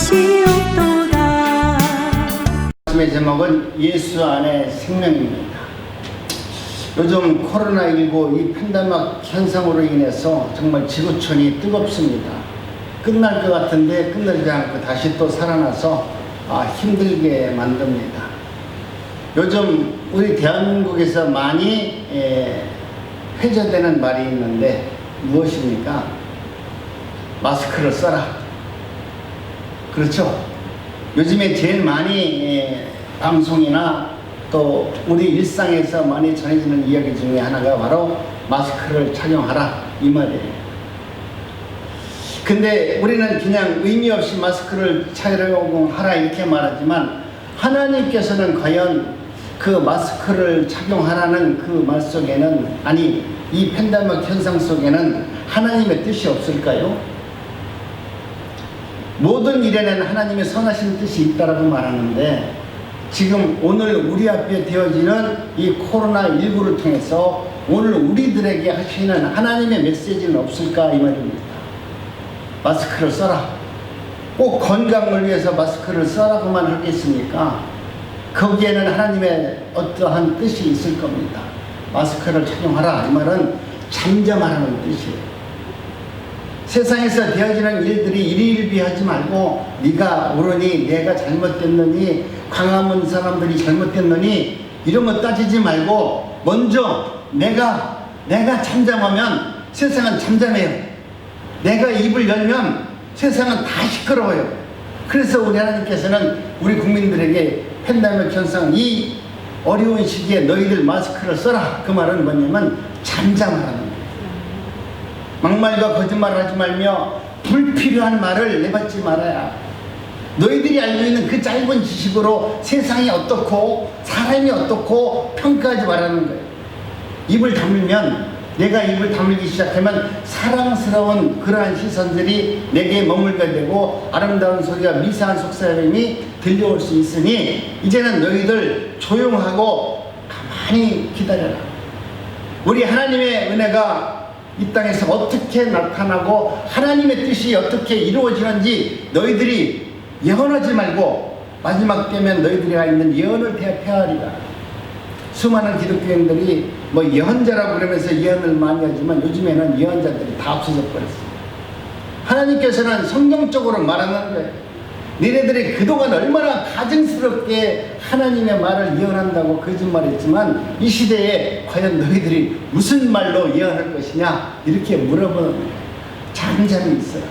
것이 없도다. 말씀의 제목은 예수 안에 생명입니다. 요즘 코로나19 이 팬데믹 현상으로 인해서 정말 지구촌이 뜨겁습니다. 끝날 것 같은데 끝나지 않고 다시 또 살아나서 힘들게 만듭니다. 요즘 우리 대한민국에서 많이 회자되는 말이 있는데 무엇입니까? 마스크를 써라. 그렇죠? 요즘에 제일 많이 방송이나 또 우리 일상에서 많이 전해지는 이야기 중에 하나가 바로 마스크를 착용하라 이 말이에요. 근데 우리는 그냥 의미 없이 마스크를 착용하라 이렇게 말하지만 하나님께서는 과연 그 마스크를 착용하라는 그 말 속에는, 아니 이 팬데믹 현상 속에는 하나님의 뜻이 없을까요? 모든 일에는 하나님의 선하신 뜻이 있다라고 말하는데, 지금 오늘 우리 앞에 되어지는 이 코로나19를 통해서 오늘 우리들에게 하시는 하나님의 메시지는 없을까 이 말입니다. 마스크를 써라. 꼭 건강을 위해서 마스크를 써라고만 하겠습니까? 거기에는 하나님의 어떠한 뜻이 있을 겁니다. 마스크를 착용하라 이 말은 잠잠하라는 뜻이에요. 세상에서 되어지는 일들이 일희일비하지 말고 네가 옳으니 내가 잘못됐느니 광화문 사람들이 잘못됐느니 이런 거 따지지 말고 먼저 내가 잠잠하면 세상은 잠잠해요. 내가 입을 열면 세상은 다 시끄러워요. 그래서 우리 하나님께서는 우리 국민들에게 팬데믹 현상 이 어려운 시기에 너희들 마스크를 써라 그 말은 뭐냐면 잠잠하라는 거예요. 막말과 거짓말을 하지 말며 불필요한 말을 내뱉지 말아야. 너희들이 알고 있는 그 짧은 지식으로 세상이 어떻고 사람이 어떻고 평가하지 말라는 거예요. 입을 다물면, 내가 입을 다물기 시작하면 사랑스러운 그러한 시선들이 내게 머물게 되고 아름다운 소리가 미세한 속삭임이 들려올 수 있으니 이제는 너희들 조용하고 가만히 기다려라. 우리 하나님의 은혜가 이 땅에서 어떻게 나타나고 하나님의 뜻이 어떻게 이루어지는지 너희들이 예언하지 말고 마지막 때면 너희들이 있는 예언을 대표하리라. 수많은 기독교인들이 뭐 예언자라고 그러면서 예언을 많이 하지만 요즘에는 예언자들이 다 없어져 버렸어요. 하나님께서는 성경적으로 말하는 거예요. 니네들이 그동안 얼마나 가증스럽게 하나님의 말을 예언한다고 거짓말했지만 이 시대에 과연 너희들이 무슨 말로 예언할 것이냐 이렇게 물어보는 거예요. 잠잠히 있어라.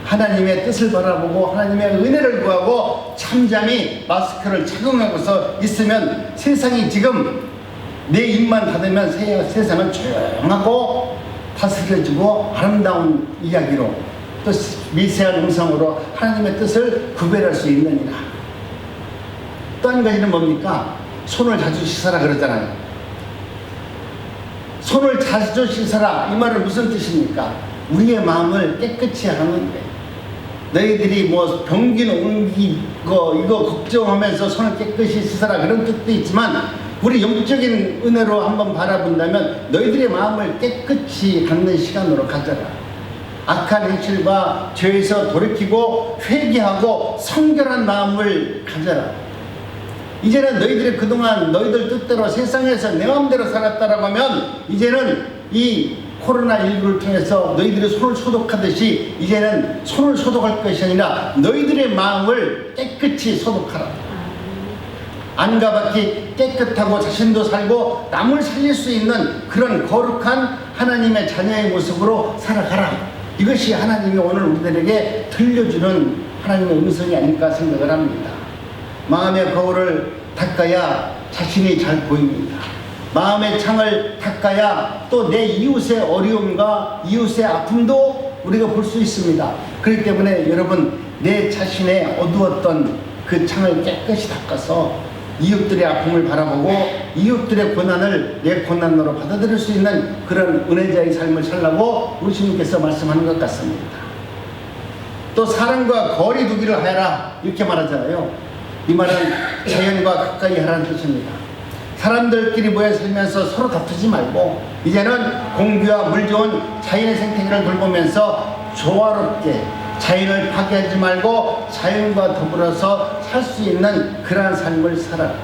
하나님의 뜻을 바라보고 하나님의 은혜를 구하고 잠잠히 마스크를 착용하고서 있으면 세상이 지금 내 입만 닫으면 세상은 조용하고 다스려지고 아름다운 이야기로 또 미세한 음성으로 하나님의 뜻을 구별할 수 있느니라. 또 한 가지는 뭡니까? 손을 자주 씻어라 그러잖아요. 손을 자주 씻어라 이 말은 무슨 뜻입니까? 우리의 마음을 깨끗이 하는 거예요. 너희들이 뭐 병균 옮기고 이거 걱정하면서 손을 깨끗이 씻어라 그런 뜻도 있지만 우리 영적인 은혜로 한번 바라본다면 너희들의 마음을 깨끗이 갖는 시간으로 가져라. 악한 행실과 죄에서 돌이키고 회개하고 성결한 마음을 가져라. 이제는 너희들이 그동안 너희들 뜻대로 세상에서 내 마음대로 살았다라고 하면 이제는 이 코로나19를 통해서 너희들이 손을 소독하듯이 이제는 손을 소독할 것이 아니라 너희들의 마음을 깨끗이 소독하라. 안과 밖이 깨끗하고 자신도 살고 남을 살릴 수 있는 그런 거룩한 하나님의 자녀의 모습으로 살아가라. 이것이 하나님이 오늘 우리들에게 들려주는 하나님의 음성이 아닐까 생각을 합니다. 마음의 거울을 닦아야 자신이 잘 보입니다. 마음의 창을 닦아야 또 내 이웃의 어려움과 이웃의 아픔도 우리가 볼 수 있습니다. 그렇기 때문에 여러분 내 자신의 어두웠던 그 창을 깨끗이 닦아서 이웃들의 아픔을 바라보고 이웃들의 고난을 내 고난으로 받아들일 수 있는 그런 은혜자의 삶을 살라고 우리 주님께서 말씀하는 것 같습니다. 또 사람과 거리 두기를 하여라 이렇게 말하잖아요. 이 말은 자연과 가까이 하라는 뜻입니다. 사람들끼리 모여 살면서 서로 다투지 말고 이제는 공기와 물 좋은 자연의 생태계를 돌보면서 조화롭게 자연을 파괴하지 말고 자연과 더불어서 살 수 있는 그러한 삶을 살아라.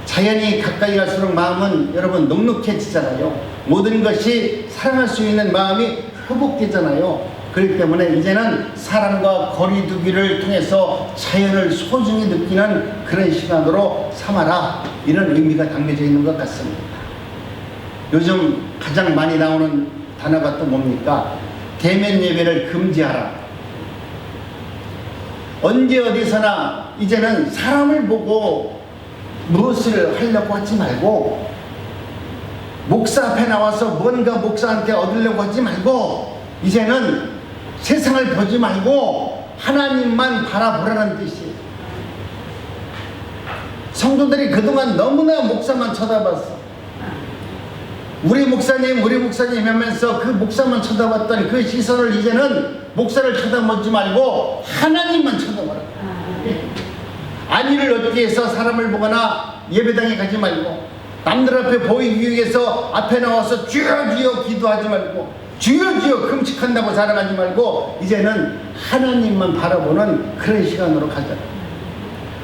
자연이 가까이 갈수록 마음은 여러분 넉넉해지잖아요. 모든 것이 사랑할 수 있는 마음이 회복되잖아요. 그렇기 때문에 이제는 사람과 거리두기를 통해서 자연을 소중히 느끼는 그런 시간으로 삼아라, 이런 의미가 담겨져 있는 것 같습니다. 요즘 가장 많이 나오는 단어가 또 뭡니까? 대면 예배를 금지하라. 언제 어디서나 이제는 사람을 보고 무엇을 하려고 하지 말고, 목사 앞에 나와서 뭔가 목사한테 얻으려고 하지 말고, 이제는 세상을 보지 말고 하나님만 바라보라는 뜻이에요. 성도들이 그동안 너무나 목사만 쳐다봤어. 우리 목사님 하면서 그 목사만 쳐다봤던 그 시선을 이제는 목사를 쳐다보지 말고 하나님만 쳐다보라. 안위를 얻기 위해서 사람을 보거나 예배당에 가지 말고, 남들 앞에 보이기 위해서 앞에 나와서 주여 주여 기도하지 말고, 주여 주여 금식한다고 자랑하지 말고, 이제는 하나님만 바라보는 그런 시간으로 가자.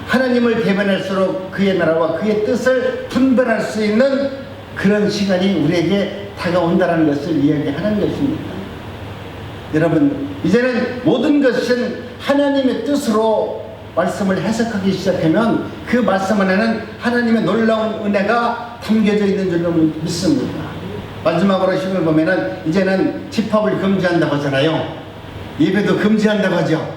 하나님을 대변할수록 그의 나라와 그의 뜻을 분별할 수 있는 그런 시간이 우리에게 다가온다는 것을 이야기하는 것입니다. 여러분, 이제는 모든 것은 하나님의 뜻으로 말씀을 해석하기 시작하면 그 말씀 안에는 하나님의 놀라운 은혜가 담겨져 있는 줄로 믿습니다. 마지막으로 시간을 보면은 이제는 집합을 금지한다고 하잖아요. 예배도 금지한다고 하죠.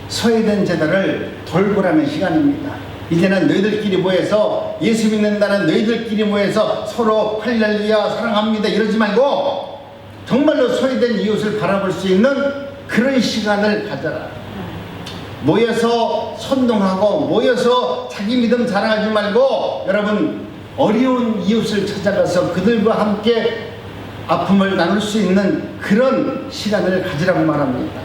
소외된 제자를 돌보라는 시간입니다. 이제는 너희들끼리 모여서, 예수 믿는다는 너희들끼리 모여서 서로 할렐루야 사랑합니다 이러지 말고 정말로 소외된 이웃을 바라볼 수 있는 그런 시간을 가져라. 모여서 선동하고 모여서 자기 믿음 자랑하지 말고, 여러분, 어려운 이웃을 찾아가서 그들과 함께 아픔을 나눌 수 있는 그런 시간을 가지라고 말합니다.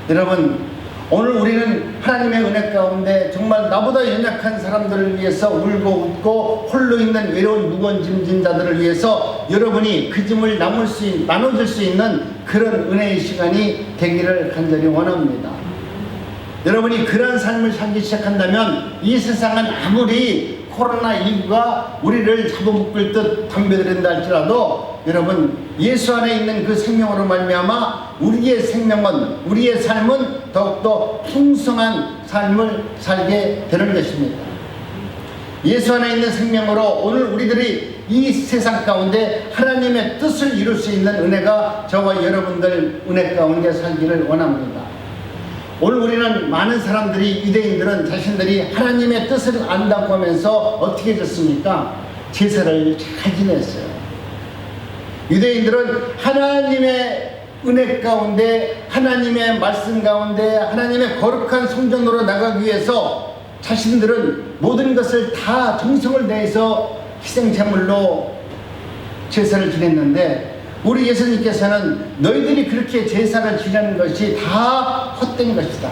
여러분, 오늘 우리는 하나님의 은혜 가운데 정말 나보다 연약한 사람들을 위해서 울고 웃고 홀로 있는 외로운 무거운 짐진 자들을 위해서 여러분이 그 짐을 나눠줄 수 있는 그런 은혜의 시간이 되기를 간절히 원합니다. 여러분이 그런 삶을 살기 시작한다면 이 세상은 아무리 코로나19가 우리를 잡아먹을 듯 덤벼든다 할지라도 여러분, 예수 안에 있는 그 생명으로 말미암아 우리의 생명은, 우리의 삶은 더욱더 풍성한 삶을 살게 되는 것입니다. 예수 안에 있는 생명으로 오늘 우리들이 이 세상 가운데 하나님의 뜻을 이룰 수 있는 은혜가 저와 여러분들 은혜 가운데 살기를 원합니다. 오늘 우리는 많은 사람들이, 유대인들은 자신들이 하나님의 뜻을 안다고 하면서 어떻게 해줬습니까? 제사를 잘 지냈어요. 유대인들은 하나님의 은혜 가운데, 하나님의 말씀 가운데, 하나님의 거룩한 성전으로 나가기 위해서 자신들은 모든 것을 다 정성을 다해서 희생제물로 제사를 지냈는데, 우리 예수님께서는 너희들이 그렇게 제사를 지내는 것이 다 헛된 것이다.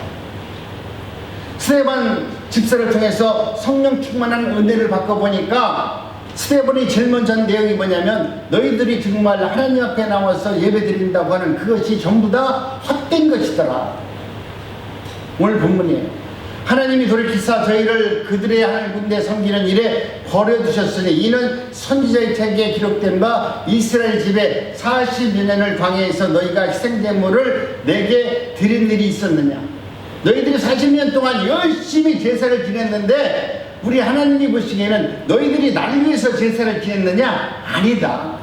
스데반 집사를 통해서 성령 충만한 은혜를 바꿔보니까 스데반이 제일 먼저 한 내용이 뭐냐면, 너희들이 정말 하나님 앞에 나와서 예배드린다고 하는 그것이 전부 다 헛된 것이더라. 오늘 본문이에요. 하나님이 돌이키사 저희를 그들의 하나님 군대 섬기는 일에 버려두셨으니 이는 선지자의 책에 기록된 바 이스라엘 집에 40여 년을 광야에서 너희가 희생제물을 내게 드린 일이 있었느냐. 너희들이 40년 동안 열심히 제사를 지냈는데 우리 하나님이 보시기에는 너희들이 나를 위해서 제사를 지냈느냐? 아니다.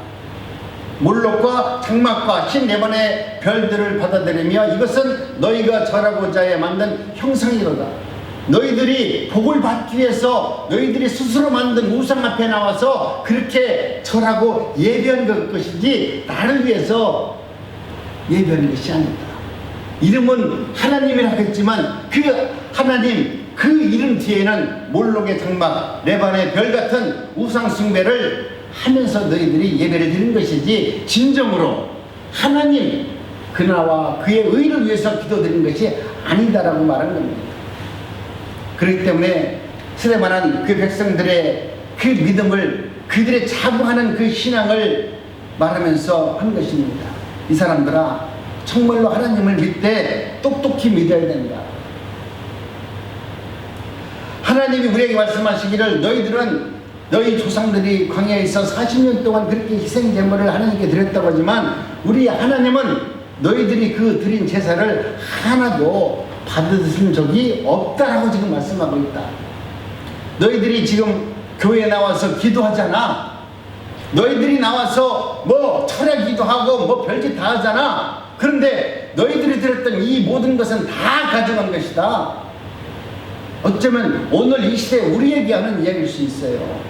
몰록과 장막과 14번의 별들을 받아들이며 이것은 너희가 절하고자 해 만든 형상이로다. 너희들이 복을 받기 위해서 너희들이 스스로 만든 우상 앞에 나와서 그렇게 절하고 예배한 것이지 나를 위해서 예배한 것이 아니다. 이름은 하나님이라고 했지만 그 하나님, 그 이름 뒤에는 몰록의 장막, 레반의 별 같은 우상 숭배를 하면서 너희들이 예배를 드린 것이지 진정으로 하나님 그나와 그의 의를 위해서 기도드린 것이 아니다라고 말한 겁니다. 그렇기 때문에 스데반은 그 백성들의 그 믿음을, 그들의 자부하는 그 신앙을 말하면서 한 것입니다. 이 사람들아, 정말로 하나님을 믿되 똑똑히 믿어야 된다. 하나님이 우리에게 말씀하시기를 너희들은 너희 조상들이 광야에서 40년 동안 그렇게 희생 제물을 하나님께 드렸다고 하지만 우리 하나님은 너희들이 그 드린 제사를 하나도 받으신 적이 없다라고 지금 말씀하고 있다. 너희들이 지금 교회에 나와서 기도하잖아. 너희들이 나와서 뭐 철야 기도하고 뭐 별짓 다 하잖아. 그런데 너희들이 드렸던 이 모든 것은 다 가져간 것이다. 어쩌면 오늘 이 시대에 우리에게 하는 이야기일 수 있어요.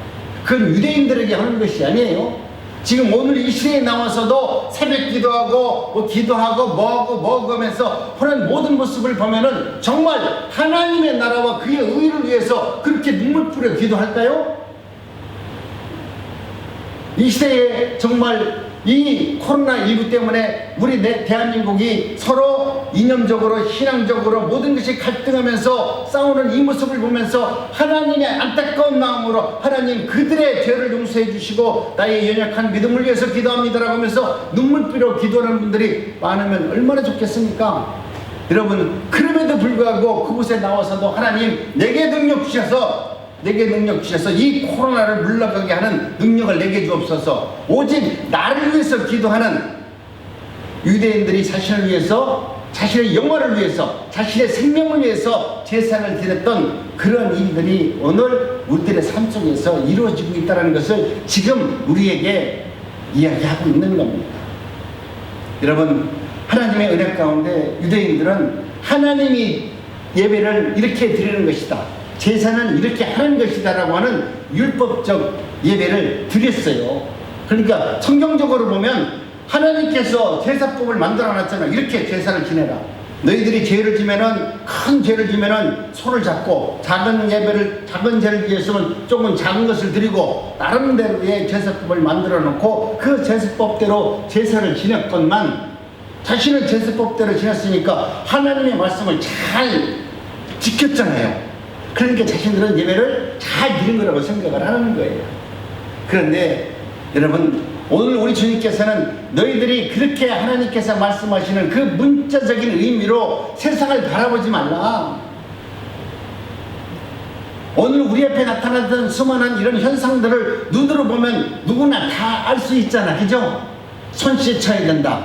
그건 유대인들에게 하는 것이 아니에요. 지금 오늘 이 시대에 나와서도 새벽 기도하고 뭐 기도하고 뭐하고 하면서 하는 모든 모습을 보면은 정말 하나님의 나라와 그의 의를 위해서 그렇게 눈물 뿌려 기도할까요? 이 시대에 정말 이 코로나19 때문에 우리 대한민국이 서로 이념적으로 신앙적으로 모든 것이 갈등하면서 싸우는 이 모습을 보면서 하나님의 안타까운 마음으로 하나님 그들의 죄를 용서해 주시고 나의 연약한 믿음을 위해서 기도합니다라고 하면서 눈물비로 기도하는 분들이 많으면 얼마나 좋겠습니까? 여러분, 그럼에도 불구하고 그곳에 나와서도 하나님 내게 능력 주셔서 이 코로나를 물러가게 하는 능력을 내게 주옵소서. 오직 나를 위해서 기도하는 유대인들이 자신을 위해서, 자신의 영혼을 위해서, 자신의 생명을 위해서 제사를 드렸던 그런 일들이 오늘 우리들의 삶 속에서 이루어지고 있다는 것을 지금 우리에게 이야기하고 있는 겁니다. 여러분, 하나님의 은혜 가운데 유대인들은 하나님이 예배를 이렇게 드리는 것이다, 제사는 이렇게 하는 것이다 라고 하는 율법적 예배를 드렸어요. 그러니까 성경적으로 보면 하나님께서 제사법을 만들어 놨잖아요. 이렇게 제사를 지내라. 너희들이 죄를 지면은, 큰 죄를 지면은 손을 잡고 작은 죄를 지었으면 조금 작은 것을 드리고 나름대로의 제사법을 만들어 놓고 그 제사법대로 제사를 지냈건만 자신은 제사법대로 지냈으니까 하나님의 말씀을 잘 지켰잖아요. 그러니까 자신들은 예배를 잘 드린 거라고 생각을 하는 거예요. 그런데 여러분, 오늘 우리 주님께서는 너희들이 그렇게 하나님께서 말씀하시는 그 문자적인 의미로 세상을 바라보지 말라. 오늘 우리 앞에 나타났던 수많은 이런 현상들을 눈으로 보면 누구나 다 알 수 있잖아. 그죠? 손 씻어야 된다,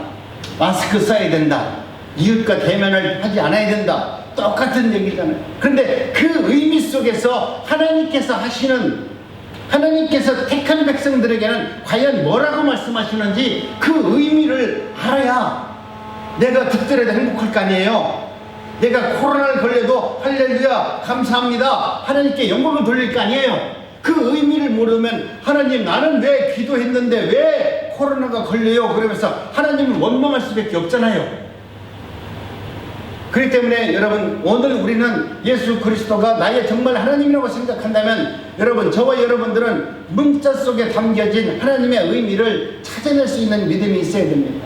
마스크 써야 된다, 이웃과 대면을 하지 않아야 된다, 똑같은 얘기잖아요. 그런데 그 의미 속에서 하나님께서 택한 백성들에게는 과연 뭐라고 말씀하시는지 그 의미를 알아야 내가 듣더라도 행복할 거 아니에요. 내가 코로나를 걸려도 할렐루야 감사합니다 하나님께 영광을 돌릴 거 아니에요. 그 의미를 모르면 하나님, 나는 왜 기도했는데 왜 코로나가 걸려요? 그러면서 하나님을 원망할 수밖에 없잖아요. 그렇기 때문에 여러분, 오늘 우리는 예수 그리스도가 나의 정말 하나님이라고 생각한다면 여러분, 저와 여러분들은 문자 속에 담겨진 하나님의 의미를 찾아낼 수 있는 믿음이 있어야 됩니다.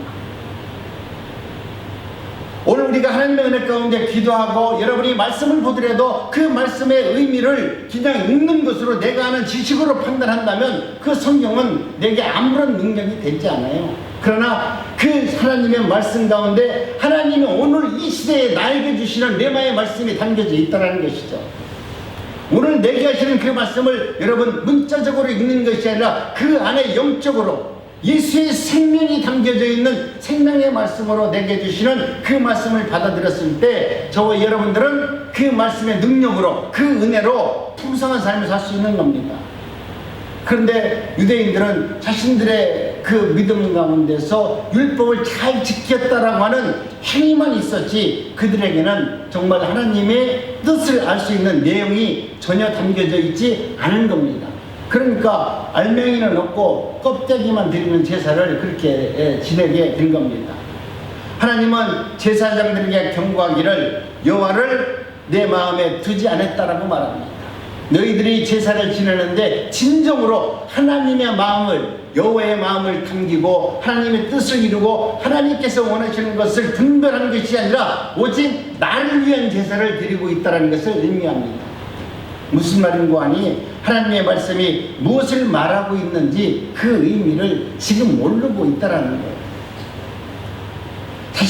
오늘 우리가 하나님의 은혜 가운데 기도하고 여러분이 말씀을 보더라도 그 말씀의 의미를 그냥 읽는 것으로 내가 아는 지식으로 판단한다면 그 성경은 내게 아무런 능력이 되지 않아요. 그러나 그 하나님의 말씀 가운데 하나님이 오늘 이 시대에 나에게 주시는 레마의 말씀이 담겨져 있다는 것이죠. 오늘 내게 하시는 그 말씀을 여러분 문자적으로 읽는 것이 아니라 그 안에 영적으로 예수의 생명이 담겨져 있는 생명의 말씀으로 내게 주시는 그 말씀을 받아들였을 때 저와 여러분들은 그 말씀의 능력으로, 그 은혜로 풍성한 삶을 살 수 있는 겁니다. 그런데 유대인들은 자신들의 그 믿음 가운데서 율법을 잘 지켰다라고 하는 행위만 있었지 그들에게는 정말 하나님의 뜻을 알 수 있는 내용이 전혀 담겨져 있지 않은 겁니다. 그러니까 알맹이는 없고 껍데기만 드리는 제사를 그렇게 지내게 된 겁니다. 하나님은 제사장들에게 경고하기를 여호와를 내 마음에 두지 않았다라고 말합니다. 너희들이 제사를 지내는데 진정으로 하나님의 마음을, 여호와의 마음을 담기고 하나님의 뜻을 이루고 하나님께서 원하시는 것을 분별하는 것이 아니라 오직 나를 위한 제사를 드리고 있다는 것을 의미합니다. 무슨 말인고 하니 하나님의 말씀이 무엇을 말하고 있는지 그 의미를 지금 모르고 있다는 거예요.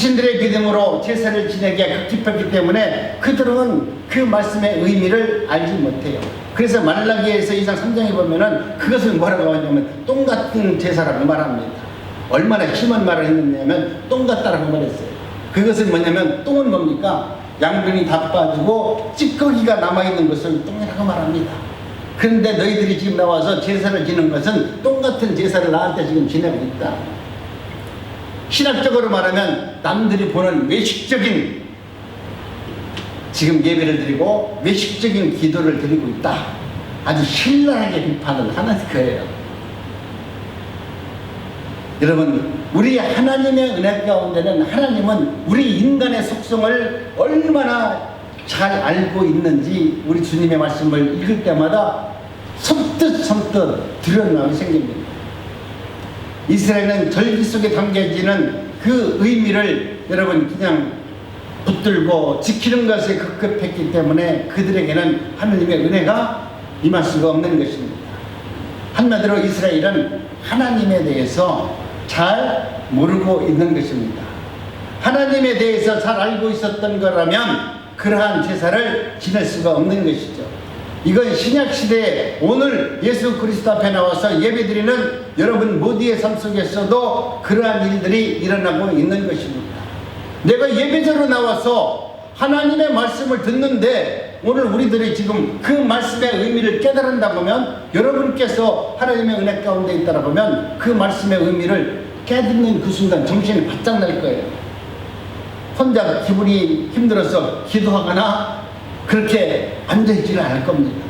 자신들의 믿음으로 제사를 지내기가 급급했기 때문에 그들은 그 말씀의 의미를 알지 못해요. 그래서 말라기에서 2장 3장에 보면은 그것을 뭐라고 하냐면 똥 같은 제사라고 말합니다. 얼마나 심한 말을 했느냐면 똥 같다라고 말했어요. 그것은 뭐냐면 똥은 뭡니까? 양변이 다 빠지고 찌꺼기가 남아있는 것을 똥이라고 말합니다. 그런데 너희들이 지금 나와서 제사를 지는 것은 똥 같은 제사를 나한테 지금 지내고 있다. 신학적으로 말하면 남들이 보는 외식적인 지금 예배를 드리고 외식적인 기도를 드리고 있다. 아주 신랄하게 비판을 하는 거예요. 여러분, 우리 하나님의 은혜 가운데는 하나님은 우리 인간의 속성을 얼마나 잘 알고 있는지 우리 주님의 말씀을 읽을 때마다 선뜻 드러나게 생깁니다. 이스라엘은 절기 속에 담겨지는 그 의미를 여러분 그냥 붙들고 지키는 것에 급급했기 때문에 그들에게는 하나님의 은혜가 임할 수가 없는 것입니다. 한마디로 이스라엘은 하나님에 대해서 잘 모르고 있는 것입니다. 하나님에 대해서 잘 알고 있었던 거라면 그러한 제사를 지낼 수가 없는 것이죠. 이건 신약시대에 오늘 예수 그리스도 앞에 나와서 예배드리는 여러분 모두의 삶 속에서도 그러한 일들이 일어나고 있는 것입니다. 내가 예배자로 나와서 하나님의 말씀을 듣는데 오늘 우리들이 지금 그 말씀의 의미를 깨달은다고 하면 여러분께서 하나님의 은혜 가운데 있다고 하면 그 말씀의 의미를 깨닫는 그 순간 정신이 바짝 날 거예요. 혼자 기분이 힘들어서 기도하거나 그렇게 앉아있지는 않을 겁니다.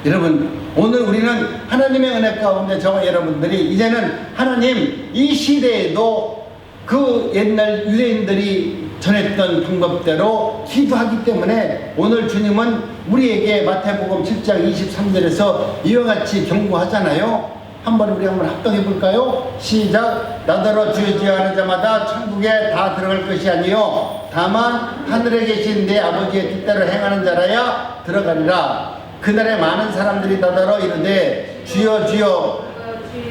여러분, 오늘 우리는 하나님의 은혜 가운데 저와 여러분들이 이제는 하나님 이 시대에도 그 옛날 유대인들이 전했던 방법대로 기도하기 때문에 오늘 주님은 우리에게 마태복음 7장 23절에서 이와 같이 경고하잖아요. 우리 한번 합동해 볼까요? 시작. 나더러 주여 주여 하는 자마다 천국에 다 들어갈 것이 아니요 다만 하늘에 계신 내 아버지의 뜻대로 행하는 자라야 들어가리라. 그날에 많은 사람들이 나더러 이르되 주여 주여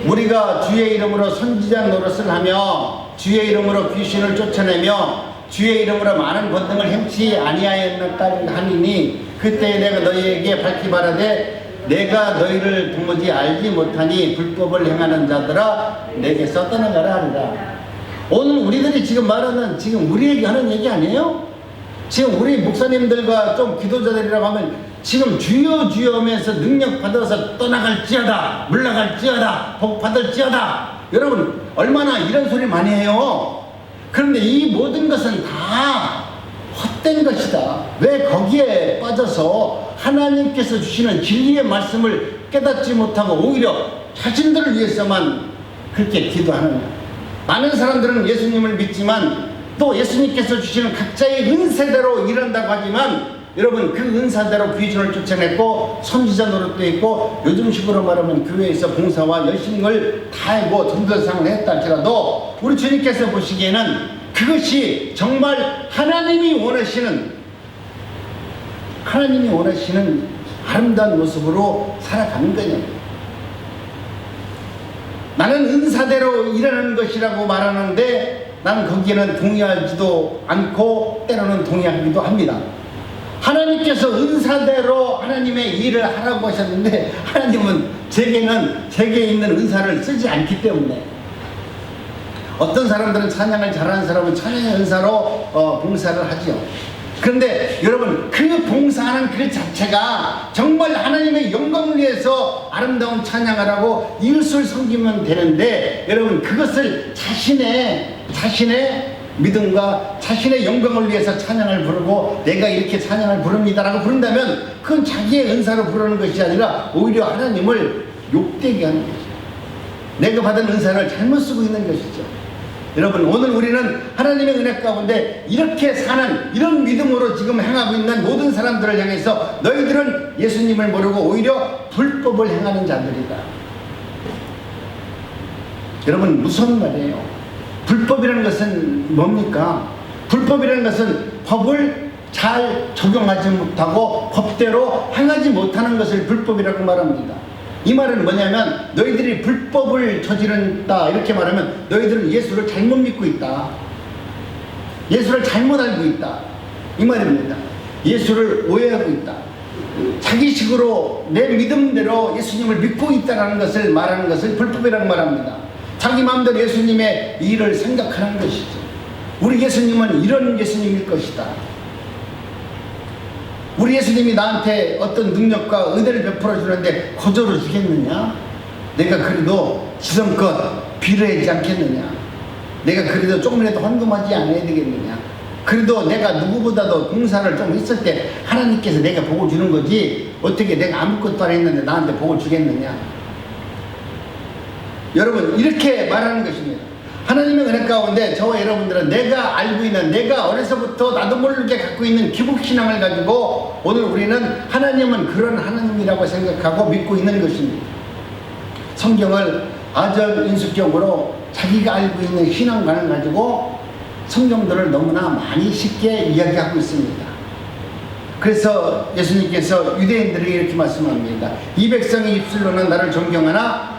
우리가 주의 이름으로 선지자 노릇을 하며 주의 이름으로 귀신을 쫓아내며 주의 이름으로 많은 권능을 행치 아니하였나까 하니니 그때 내가 너희에게 밝히 말하되 내가 너희를 도무지 알지 못하니 불법을 행하는 자들아 내게서 떠나가라 하리라. 오늘 우리들이 지금 말하는 지금 우리에게 하는 얘기 아니에요? 지금 우리 목사님들과 좀 기도자들이라고 하면 지금 주여 주여 하면서 능력 받아서 떠나갈지어다 물러갈지어다 복 받을지어다. 여러분 얼마나 이런 소리 많이 해요. 그런데 이 모든 것은 다 헛된 것이다. 왜 거기에 빠져서 하나님께서 주시는 진리의 말씀을 깨닫지 못하고 오히려 자신들을 위해서만 그렇게 기도하느냐. 많은 사람들은 예수님을 믿지만 또 예수님께서 주시는 각자의 은사대로 일한다고 하지만 여러분 그 은사대로 귀신을 쫓아냈고 선지자 노릇도 있고 요즘식으로 말하면 교회에서 봉사와 열심을 다하고 전도상을 했다 할지라도 우리 주님께서 보시기에는 그것이 정말 하나님이 원하시는 아름다운 모습으로 살아가는 거냐. 나는 은사대로 일하는 것이라고 말하는데 나는 거기에는 동의하지도 않고 때로는 동의하기도 합니다. 하나님께서 은사대로 하나님의 일을 하라고 하셨는데 하나님은 제게 있는 은사를 쓰지 않기 때문에 어떤 사람들은 찬양을 잘하는 사람은 찬양의 은사로 봉사를 하죠. 그런데 여러분 그 봉사하는 그 자체가 정말 하나님의 영광을 위해서 아름다운 찬양을 하고 이웃을 섬기면 되는데 여러분 그것을 자신의 믿음과 자신의 영광을 위해서 찬양을 부르고 내가 이렇게 찬양을 부릅니다라고 부른다면 그건 자기의 은사로 부르는 것이 아니라 오히려 하나님을 욕되게 하는 것이죠. 내가 받은 은사를 잘못 쓰고 있는 것이죠. 여러분 오늘 우리는 하나님의 은혜 가운데 이렇게 사는 이런 믿음으로 지금 행하고 있는 모든 사람들을 향해서 너희들은 예수님을 모르고 오히려 불법을 행하는 자들이다. 여러분 무서운 말이에요. 불법이라는 것은 뭡니까? 불법이라는 것은 법을 잘 적용하지 못하고 법대로 행하지 못하는 것을 불법이라고 말합니다. 이 말은 뭐냐면 너희들이 불법을 저지른다 이렇게 말하면 너희들은 예수를 잘못 믿고 있다. 예수를 잘못 알고 있다 이 말입니다. 예수를 오해하고 있다. 자기식으로 내 믿음대로 예수님을 믿고 있다는 것을 말하는 것을 불법이라고 말합니다. 자기 마음대로 예수님의 일을 생각하는 것이죠. 우리 예수님은 이런 예수님일 것이다. 우리 예수님이 나한테 어떤 능력과 은혜를 베풀어 주는데 거저로 주겠느냐? 내가 그래도 지성껏 비례하지 않겠느냐? 내가 그래도 조금이라도 헌금하지 않아야 되겠느냐? 그래도 내가 누구보다도 봉사를 좀 했을 때 하나님께서 내가 복을 주는 거지 어떻게 내가 아무것도 안 했는데 나한테 복을 주겠느냐? 여러분 이렇게 말하는 것입니다. 하나님의 은혜 가운데 저와 여러분들은 내가 알고 있는, 내가 어려서부터 나도 모르게 갖고 있는 기복신앙을 가지고 오늘 우리는 하나님은 그런 하나님이라고 생각하고 믿고 있는 것입니다. 성경을 아주 인수적으로 자기가 알고 있는 신앙관을 가지고 성경들을 너무나 많이 쉽게 이야기하고 있습니다. 그래서 예수님께서 유대인들에게 이렇게 말씀합니다. 이 백성의 입술로는 나를 존경하나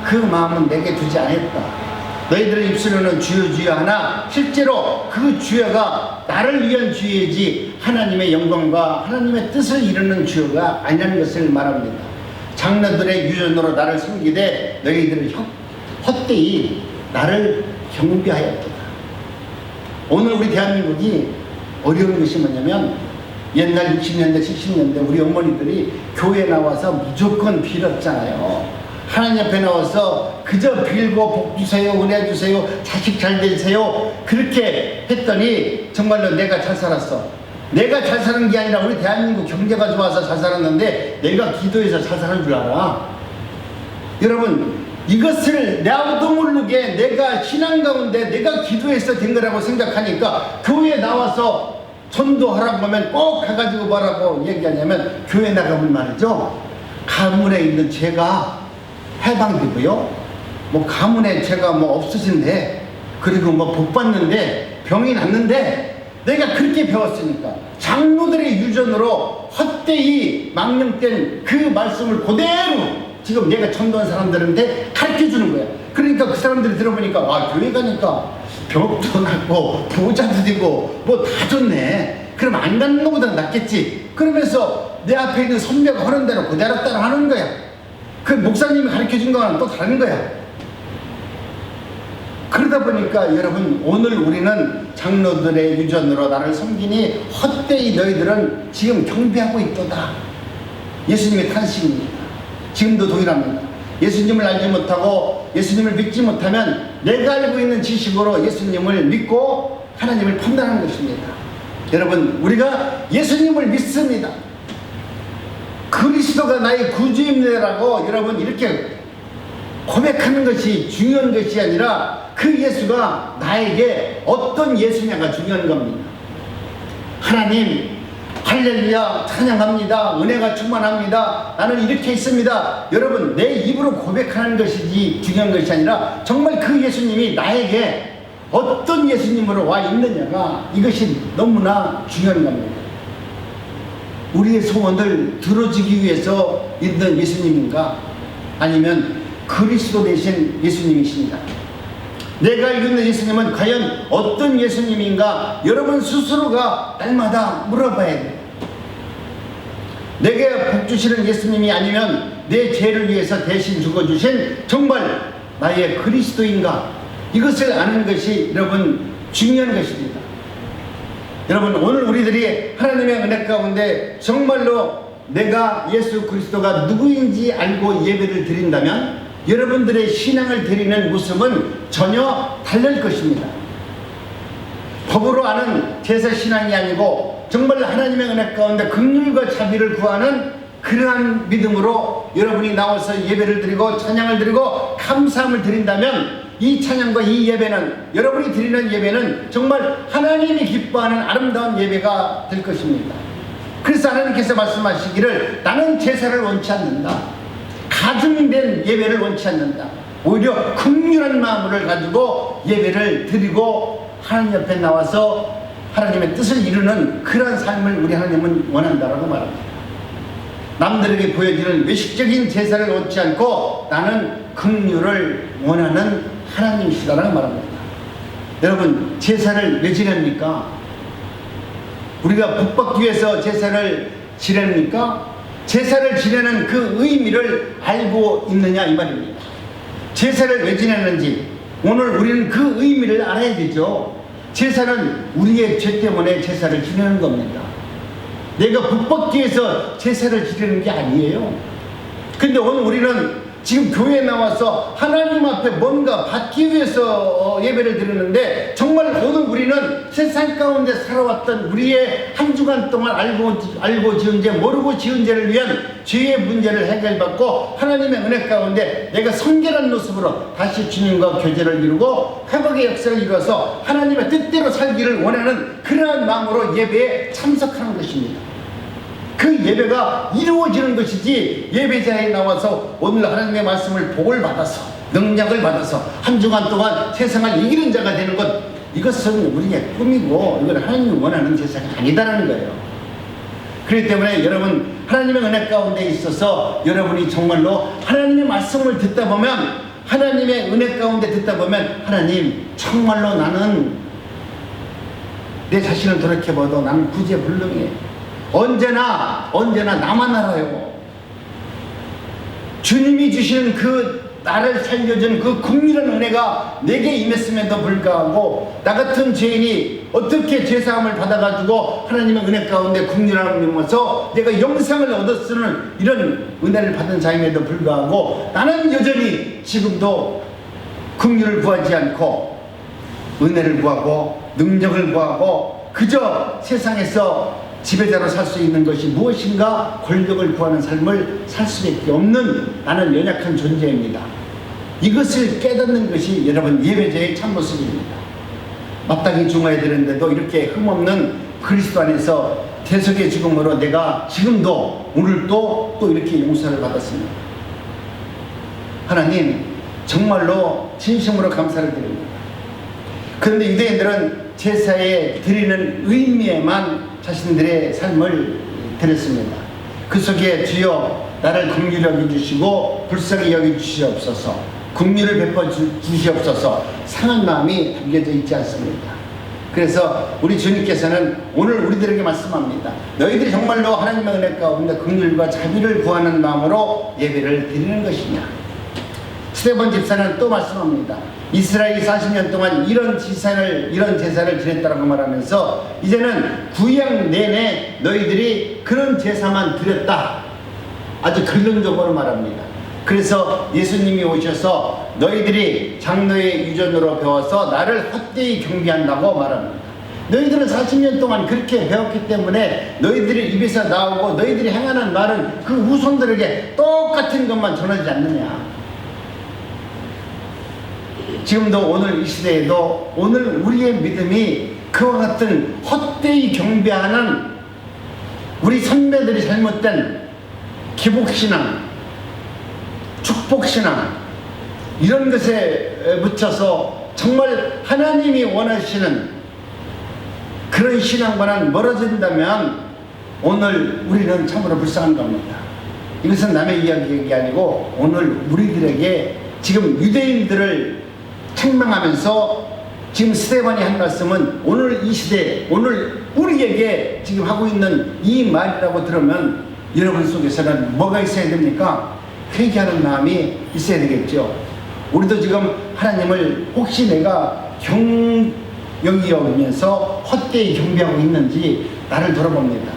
그 마음은 내게 두지 않았다. 너희들의 입술로는 주여 주여 하나 실제로 그 주여가 나를 위한 주여이지 하나님의 영광과 하나님의 뜻을 이루는 주여가 아니라는 것을 말합니다. 장로들의 유전으로 나를 섬기되 너희들은 헛되이 나를 경배하였도다. 오늘 우리 대한민국이 어려운 것이 뭐냐면 옛날 60년대 70년대 우리 어머니들이 교회 나와서 무조건 빌었잖아요. 하나님 앞에 나와서 그저 빌고 복 주세요, 은혜 주세요, 자식 잘 되세요 그렇게 했더니 정말로 내가 잘 살았어. 내가 잘 사는 게 아니라 우리 대한민국 경제가 좋아서 잘 살았는데 내가 기도해서 잘 사는 줄 알아. 여러분 이것을 나도 모르게 내가 신앙 가운데 내가 기도해서 된 거라고 생각하니까 교회에 나와서 전도하라고 하면 꼭 가가지고 뭐라고 얘기하냐면 교회 나가면 말이죠 가문에 있는 죄가 해방되고요 뭐 가문에 죄가 뭐 없으신데 그리고 뭐 복 받는데 병이 낫는데 내가 그렇게 배웠으니까 장로들의 유전으로 헛되이 망령된 그 말씀을 그대로 지금 내가 전도한 사람들한테 가르쳐주는 거야. 그러니까 그 사람들이 들어보니까 와 교회 가니까 병도 낫고 부자도 되고 뭐 다 좋네. 그럼 안 가는 것보다 낫겠지. 그러면서 내 앞에 있는 선배가 하는 대로 그대로 따라 하는 거야. 그 목사님이 가르쳐준 거와는 또 다른 거야. 그러다 보니까 여러분 오늘 우리는 장로들의 유전으로 나를 섬기니 헛되이 너희들은 지금 경배하고 있도다. 예수님의 탄식입니다. 지금도 동일합니다. 예수님을 알지 못하고 예수님을 믿지 못하면 내가 알고 있는 지식으로 예수님을 믿고 하나님을 판단하는 것입니다. 여러분 우리가 예수님을 믿습니다. 그리스도가 나의 구주입니다라고 여러분 이렇게 고백하는 것이 중요한 것이 아니라 그 예수가 나에게 어떤 예수냐가 중요한 겁니다. 하나님 할렐루야 찬양합니다. 은혜가 충만합니다. 나는 이렇게 있습니다. 여러분 내 입으로 고백하는 것이지 중요한 것이 아니라 정말 그 예수님이 나에게 어떤 예수님으로 와 있느냐가 이것이 너무나 중요한 겁니다. 우리의 소원을 들어주기 위해서 있는 예수님인가 아니면 그리스도 대신 예수님이십니다. 내가 알고 있는 예수님은 과연 어떤 예수님인가 여러분 스스로가 날마다 물어봐야 돼요. 내게 복 주시는 예수님이 아니면 내 죄를 위해서 대신 죽어주신 정말 나의 그리스도인가 이것을 아는 것이 여러분 중요한 것입니다. 여러분 오늘 우리들이 하나님의 은혜 가운데 정말로 내가 예수 그리스도가 누구인지 알고 예배를 드린다면 여러분들의 신앙을 드리는 모습은 전혀 다를 것입니다. 법으로 아는 제사신앙이 아니고 정말 하나님의 은혜 가운데 긍휼과 자비를 구하는 그러한 믿음으로 여러분이 나와서 예배를 드리고 찬양을 드리고 감사함을 드린다면 이 찬양과 이 예배는 여러분이 드리는 예배는 정말 하나님이 기뻐하는 아름다운 예배가 될 것입니다. 그래서 하나님께서 말씀하시기를 나는 제사를 원치 않는다. 가증된 예배를 원치 않는다. 오히려 긍휼한 마음을 가지고 예배를 드리고 하나님 옆에 나와서 하나님의 뜻을 이루는 그런 삶을 우리 하나님은 원한다라고 말합니다. 남들에게 보여지는 외식적인 제사를 원치 않고 나는 긍휼을 원하는 하나님이시다라고 말합니다. 여러분, 제사를 왜 지냅니까? 우리가 복받기 위해서 제사를 지냅니까? 제사를 지내는 그 의미를 알고 있느냐 이 말입니다. 제사를 왜 지내는지 오늘 우리는 그 의미를 알아야 되죠. 제사는 우리의 죄 때문에 제사를 지내는 겁니다. 내가 복받기 위해서 제사를 지내는 게 아니에요. 근데 오늘 우리는 지금 교회에 나와서 하나님 앞에 뭔가 받기 위해서 예배를 드리는데, 정말 오늘 우리는 세상 가운데 살아왔던 우리의 한 주간 동안 알고 지은 죄, 모르고 지은 죄를 위한 죄의 문제를 해결받고 하나님의 은혜 가운데 내가 성결한 모습으로 다시 주님과 교제를 이루고 회복의 역사를 이루어서 하나님의 뜻대로 살기를 원하는 그러한 마음으로 예배에 참석하는 것입니다. 그 예배가 이루어지는 것이지, 예배자에 나와서 오늘 하나님의 말씀을 복을 받아서 능력을 받아서 한 주간 동안 세상을 이기는 자가 되는 것, 이것은 우리의 꿈이고 이건 하나님이 원하는 세상이 아니다라는 거예요. 그렇기 때문에 여러분, 하나님의 은혜 가운데 있어서 여러분이 정말로 하나님의 말씀을 듣다 보면, 하나님의 은혜 가운데 듣다 보면, 하나님 정말로 나는 내 자신을 돌이켜봐도 나는 구제불능해. 언제나 나만 알아요. 주님이 주시는 그 나를 살려준 그 긍휼한 은혜가 내게 임했음에도 불구하고 나 같은 죄인이 어떻게 죄사함을 받아가지고 하나님의 은혜 가운데 긍휼함을 입어서 내가 영생을 얻었으는 이런 은혜를 받은 자임에도 불구하고 나는 여전히 지금도 긍휼을 구하지 않고 은혜를 구하고 능력을 구하고 그저 세상에서 지배자로 살 수 있는 것이 무엇인가, 권력을 구하는 삶을 살 수밖에 없는 나는 연약한 존재입니다. 이것을 깨닫는 것이 여러분 예배자의 참모습입니다. 마땅히 중화해야 되는데도 이렇게 흠없는 그리스도 안에서 대속의 죽음으로 내가 지금도 오늘도 또 이렇게 용서를 받았습니다. 하나님 정말로 진심으로 감사를 드립니다. 그런데 유대인들은 제사에 드리는 의미에만 자신들의 삶을 드렸습니다. 그 속에 주여 나를 긍휼히 여겨주시고 불쌍히 여겨주시옵소서, 긍휼을 베풀어 주시옵소서 상한 마음이 담겨져 있지 않습니다. 그래서 우리 주님께서는 오늘 우리들에게 말씀합니다. 너희들이 정말로 하나님의 은혜 가운데 긍휼과 자비를 구하는 마음으로 예배를 드리는 것이냐. 스데반 집사는 또 말씀합니다. 이스라엘이 40년 동안 이런 제사를 지냈다고 말하면서 이제는 구약 내내 너희들이 그런 제사만 드렸다, 아주 결론적으로 말합니다. 그래서 예수님이 오셔서 너희들이 장로의 유전으로 배워서 나를 헛되이 경배한다고 말합니다. 너희들은 40년 동안 그렇게 배웠기 때문에 너희들의 입에서 나오고 너희들이 행하는 말은 그 후손들에게 똑같은 것만 전하지 않느냐. 지금도 오늘 이 시대에도 오늘 우리의 믿음이 그와 같은 헛되이 경배하는 우리 선배들이 잘못된 기복신앙, 축복신앙 이런 것에 묻혀서 정말 하나님이 원하시는 그런 신앙과는 멀어진다면 오늘 우리는 참으로 불쌍한 겁니다. 이것은 남의 이야기가 아니고 오늘 우리들에게 지금 유대인들을 책망하면서 지금 스데반이 한 말씀은 오늘 이 시대, 오늘 우리에게 지금 하고 있는 이 말이라고 들으면 여러분 속에서는 뭐가 있어야 됩니까? 회개하는 마음이 있어야 되겠죠. 우리도 지금 하나님을 혹시 내가 경영이 여기면서 헛되이 경배하고 있는지 나를 돌아봅니다.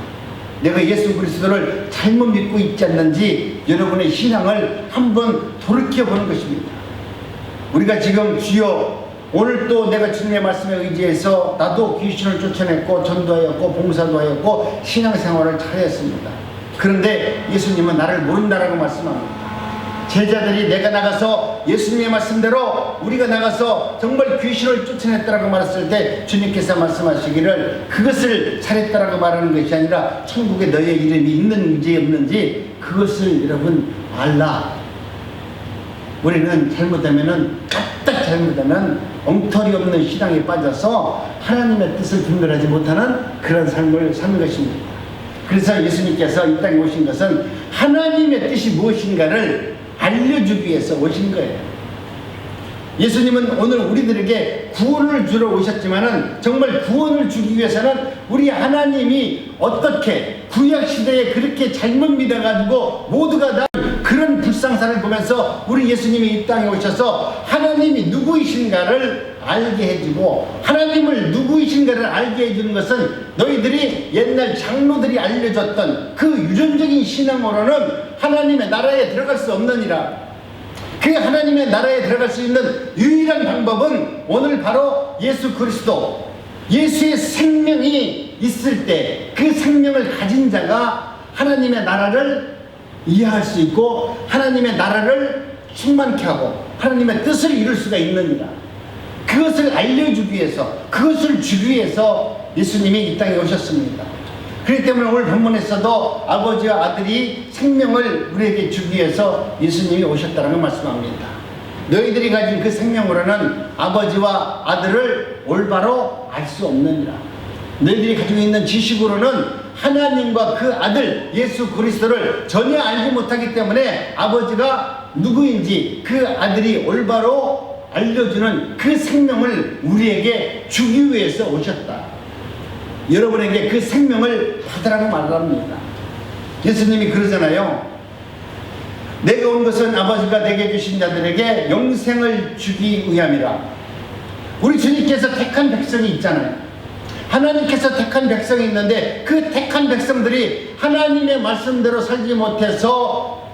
내가 예수 그리스도를 잘못 믿고 있지 않는지 여러분의 신앙을 한번 돌이켜보는 것입니다. 우리가 지금 주여 오늘 또 내가 주님의 말씀에 의지해서 나도 귀신을 쫓아냈고 전도하였고 봉사도 하였고 신앙생활을 잘했습니다. 그런데 예수님은 나를 모른다라고 말씀합니다. 제자들이 내가 나가서 예수님의 말씀대로 우리가 나가서 정말 귀신을 쫓아냈다라고 말했을 때 주님께서 말씀하시기를 그것을 잘했다라고 말하는 것이 아니라 천국에 너의 이름이 있는지 없는지 그것을 여러분 알라. 우리는 잘못하면은 까딱 잘못하면 엉터리 없는 신앙에 빠져서 하나님의 뜻을 분별하지 못하는 그런 삶을 사는 것입니다. 그래서 예수님께서 이 땅에 오신 것은 하나님의 뜻이 무엇인가를 알려주기 위해서 오신 거예요. 예수님은 오늘 우리들에게 구원을 주러 오셨지만은 정말 구원을 주기 위해서는 우리 하나님이 어떻게 구약시대에 그렇게 잘못 믿어가지고 모두가 다 그런 불상사를 보면서 우리 예수님이 이 땅에 오셔서 하나님이 누구이신가를 알게 해주고, 하나님을 누구이신가를 알게 해주는 것은 너희들이 옛날 장로들이 알려줬던 그 유전적인 신앙으로는 하나님의 나라에 들어갈 수 없느니라. 그 하나님의 나라에 들어갈 수 있는 유일한 방법은 오늘 바로 예수 그리스도, 예수의 생명이 있을 때 그 생명을 가진 자가 하나님의 나라를 이해할 수 있고 하나님의 나라를 충만케 하고 하나님의 뜻을 이룰 수가 있느니라. 그것을 알려주기 위해서, 그것을 주기 위해서 예수님이 이 땅에 오셨습니다. 그렇기 때문에 오늘 본문에서도 아버지와 아들이 생명을 우리에게 주기 위해서 예수님이 오셨다는 걸 말씀합니다. 너희들이 가진 그 생명으로는 아버지와 아들을 올바로 알 수 없느니라. 너희들이 가지고 있는 지식으로는 하나님과 그 아들 예수 그리스도를 전혀 알지 못하기 때문에 아버지가 누구인지 그 아들이 올바로 알려주는 그 생명을 우리에게 주기 위해서 오셨다. 여러분에게 그 생명을 받으라고 말합니다. 예수님이 그러잖아요. 내가 온 것은 아버지가 내게 주신 자들에게 영생을 주기 위함이라. 우리 주님께서 택한 백성이 있잖아요. 하나님께서 택한 백성이 있는데 그 택한 백성들이 하나님의 말씀대로 살지 못해서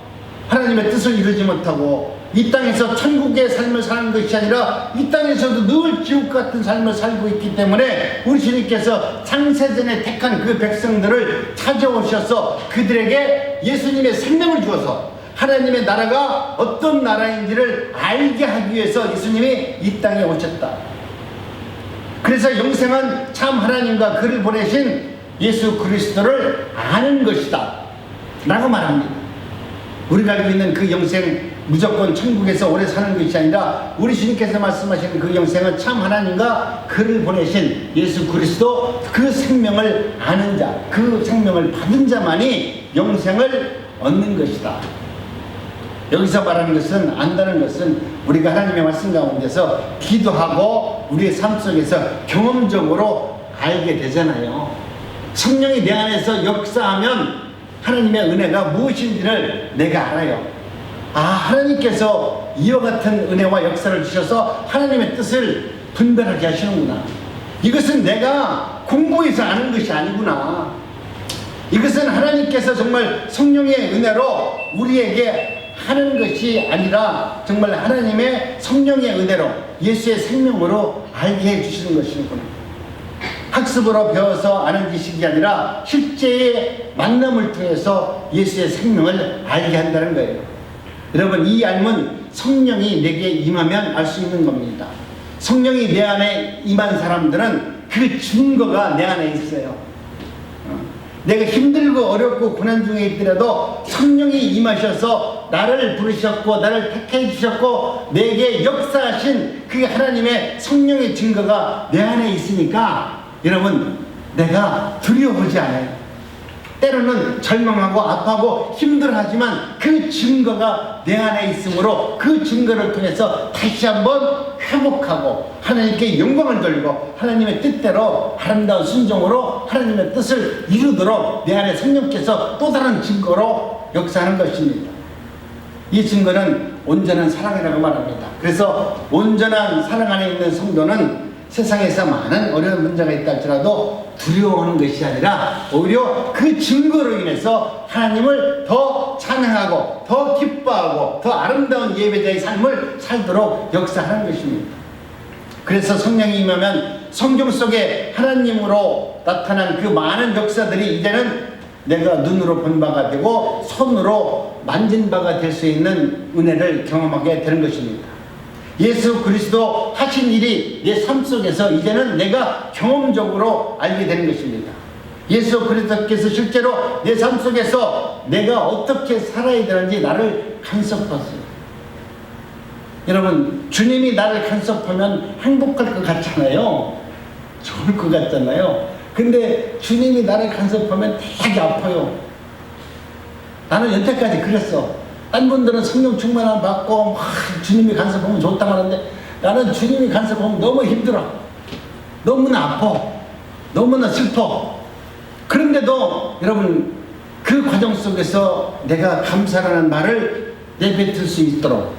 하나님의 뜻을 이루지 못하고 이 땅에서 천국의 삶을 사는 것이 아니라 이 땅에서도 늘 지옥 같은 삶을 살고 있기 때문에 우리 주님께서 창세전에 택한 그 백성들을 찾아오셔서 그들에게 예수님의 생명을 주어서 하나님의 나라가 어떤 나라인지를 알게 하기 위해서 예수님이 이 땅에 오셨다. 그래서 영생은 참 하나님과 그를 보내신 예수 그리스도를 아는 것이다 라고 말합니다. 우리가 알고 있는 그 영생, 무조건 천국에서 오래 사는 것이 아니라 우리 주님께서 말씀하시는 그 영생은 참 하나님과 그를 보내신 예수 그리스도, 그 생명을 아는 자, 그 생명을 받은 자만이 영생을 얻는 것이다. 여기서 말하는 것은, 안다는 것은 우리가 하나님의 말씀 가운데서 기도하고 우리의 삶 속에서 경험적으로 알게 되잖아요. 성령이 내 안에서 역사하면 하나님의 은혜가 무엇인지를 내가 알아요. 아, 하나님께서 이와 같은 은혜와 역사를 주셔서 하나님의 뜻을 분별하게 하시는구나. 이것은 내가 공부해서 아는 것이 아니구나. 이것은 하나님께서 정말 성령의 은혜로 우리에게 하는 것이 아니라 정말 하나님의 성령의 은혜로 예수의 생명으로 알게 해주시는 것이구나. 학습으로 배워서 아는 지식이 아니라 실제의 만남을 통해서 예수의 생명을 알게 한다는 거예요. 여러분, 이 알면 성령이 내게 임하면 알 수 있는 겁니다. 성령이 내 안에 임한 사람들은 그 증거가 내 안에 있어요. 내가 힘들고 어렵고 고난 중에 있더라도 성령이 임하셔서 나를 부르셨고 나를 택해 주셨고 내게 역사하신 그 하나님의 성령의 증거가 내 안에 있으니까 여러분, 내가 두려워하지 않아요. 때로는 절망하고 아파하고 힘들어하지만 그 증거가 내 안에 있으므로 그 증거를 통해서 다시 한번 회복하고 하나님께 영광을 돌리고 하나님의 뜻대로 아름다운 순종으로 하나님의 뜻을 이루도록 내 안에 성령께서 또 다른 증거로 역사하는 것입니다. 이 증거는 온전한 사랑이라고 말합니다. 그래서 온전한 사랑 안에 있는 성도는 세상에서 많은 어려운 문제가 있다 할지라도 두려워하는 것이 아니라 오히려 그 증거로 인해서 하나님을 더 찬양하고 더 기뻐하고 더 아름다운 예배자의 삶을 살도록 역사하는 것입니다. 그래서 성령이 임하면 성경 속에 하나님으로 나타난 그 많은 역사들이 이제는 내가 눈으로 본 바가 되고 손으로 만진 바가 될 수 있는 은혜를 경험하게 되는 것입니다. 예수 그리스도 하신 일이 내 삶 속에서 이제는 내가 경험적으로 알게 되는 것입니다. 예수 그리스도께서 실제로 내 삶 속에서 내가 어떻게 살아야 되는지 나를 간섭하세요. 여러분, 주님이 나를 간섭하면 행복할 것 같잖아요. 좋을 것 같잖아요. 근데 주님이 나를 간섭하면 되게 아파요. 나는 여태까지 그랬어. 딴 분들은 성령 충만함 받고 막 주님이 간섭하면 좋다고 하는데 나는 주님이 간섭하면 너무 힘들어. 너무나 아파. 너무나 슬퍼. 그런데도 여러분 그 과정 속에서 내가 감사라는 말을 내뱉을 수 있도록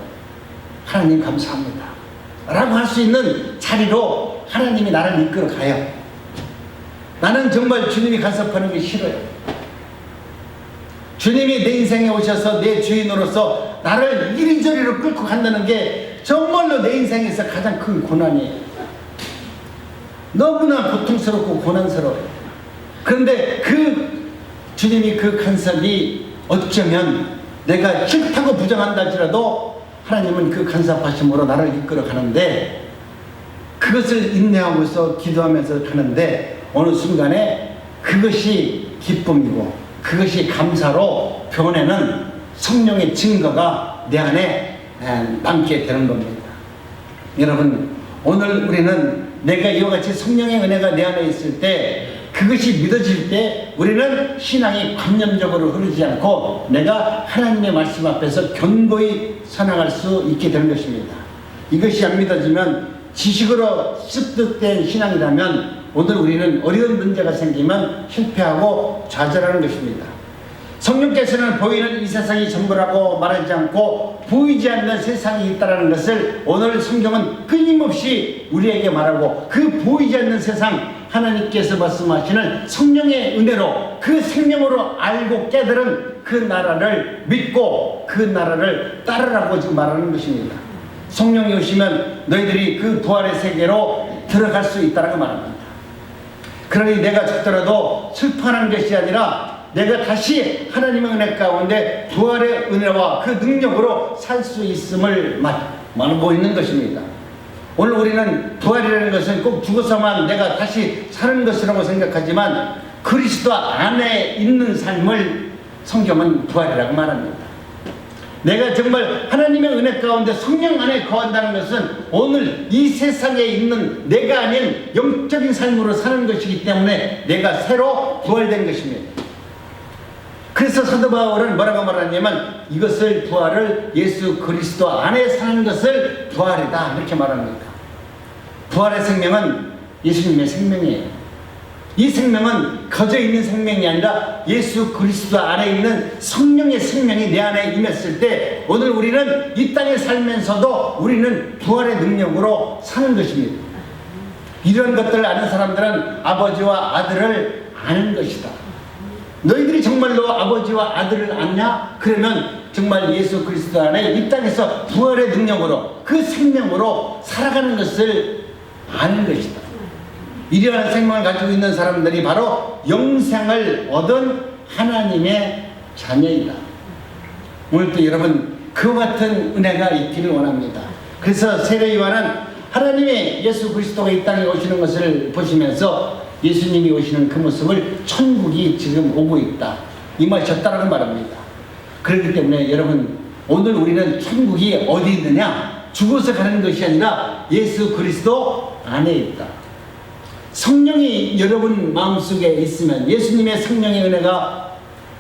하나님 감사합니다 라고 할 수 있는 자리로 하나님이 나를 이끌어 가요. 나는 정말 주님이 간섭하는 게 싫어요. 주님이 내 인생에 오셔서 내 주인으로서 나를 이리저리로 끌고 간다는 게 정말로 내 인생에서 가장 큰 고난이에요. 너무나 고통스럽고 고난스러워요. 그런데 그 주님이 그 간섭이 어쩌면 내가 싫다고 부정한다 할지라도 하나님은 그 간섭하심으로 나를 이끌어 가는데, 그것을 인내하고서 기도하면서 가는데 어느 순간에 그것이 기쁨이고 그것이 감사로 변해는 성령의 증거가 내 안에 남게 되는 겁니다. 여러분, 오늘 우리는 내가 이와 같이 성령의 은혜가 내 안에 있을 때, 그것이 믿어질 때 우리는 신앙이 관념적으로 흐르지 않고 내가 하나님의 말씀 앞에서 견고히 선행할 수 있게 되는 것입니다. 이것이 안 믿어지면 지식으로 습득된 신앙이라면 오늘 우리는 어려운 문제가 생기면 실패하고 좌절하는 것입니다. 성령께서는 보이는 이 세상이 전부라고 말하지 않고 보이지 않는 세상이 있다는 것을 오늘 성경은 끊임없이 우리에게 말하고, 그 보이지 않는 세상, 하나님께서 말씀하시는 성령의 은혜로 그 생명으로 알고 깨달은 그 나라를 믿고 그 나라를 따르라고 지금 말하는 것입니다. 성령이 오시면 너희들이 그 부활의 세계로 들어갈 수 있다는 말합니다. 그러니 내가 죽더라도 슬퍼하는 것이 아니라 내가 다시 하나님의 은혜 가운데 부활의 은혜와 그 능력으로 살 수 있음을 말하고 있는 것입니다. 오늘 우리는 부활이라는 것은 꼭 죽어서만 내가 다시 사는 것이라고 생각하지만, 그리스도 안에 있는 삶을 성경은 부활이라고 말합니다. 내가 정말 하나님의 은혜 가운데 성령 안에 거한다는 것은 오늘 이 세상에 있는 내가 아닌 영적인 삶으로 사는 것이기 때문에 내가 새로 부활된 것입니다. 그래서 사도 바울은 뭐라고 말하냐면, 이것을 부활을 예수 그리스도 안에 사는 것을 부활이다 이렇게 말합니다. 부활의 생명은 예수님의 생명이에요. 이 생명은 거저 있는 생명이 아니라 예수 그리스도 안에 있는 성령의 생명이 내 안에 임했을 때 오늘 우리는 이 땅에 살면서도 우리는 부활의 능력으로 사는 것입니다. 이런 것들을 아는 사람들은 아버지와 아들을 아는 것이다. 너희들이 정말로 아버지와 아들을 아냐? 그러면 정말 예수 그리스도 안에 이 땅에서 부활의 능력으로 그 생명으로 살아가는 것을 아는 것이다. 이러한 생명을 가지고 있는 사람들이 바로 영생을 얻은 하나님의 자녀이다. 오늘도 여러분 그와 같은 은혜가 있기를 원합니다. 그래서 세례 요한은 하나님의 예수 그리스도가 이 땅에 오시는 것을 보시면서 예수님이 오시는 그 모습을 천국이 지금 오고 있다 임하셨다라는 말입니다. 그렇기 때문에 여러분, 오늘 우리는 천국이 어디 있느냐? 죽어서 가는 것이 아니라 예수 그리스도 안에 있다. 성령이 여러분 마음속에 있으면, 예수님의 성령의 은혜가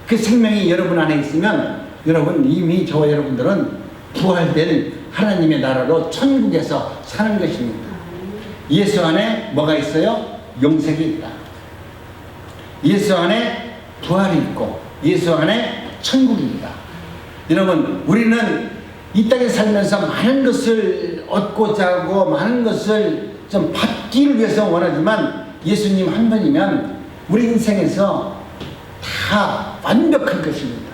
그 생명이 여러분 안에 있으면 여러분 이미 저와 여러분들은 부활된 하나님의 나라로 천국에서 사는 것입니다. 예수 안에 뭐가 있어요? 영생이 있다. 예수 안에 부활이 있고 예수 안에 천국입니다. 여러분, 우리는 이 땅에 살면서 많은 것을 얻고자 하고 많은 것을 좀 받기를 위해서 원하지만, 예수님 한 번이면 우리 인생에서 다 완벽할 것입니다.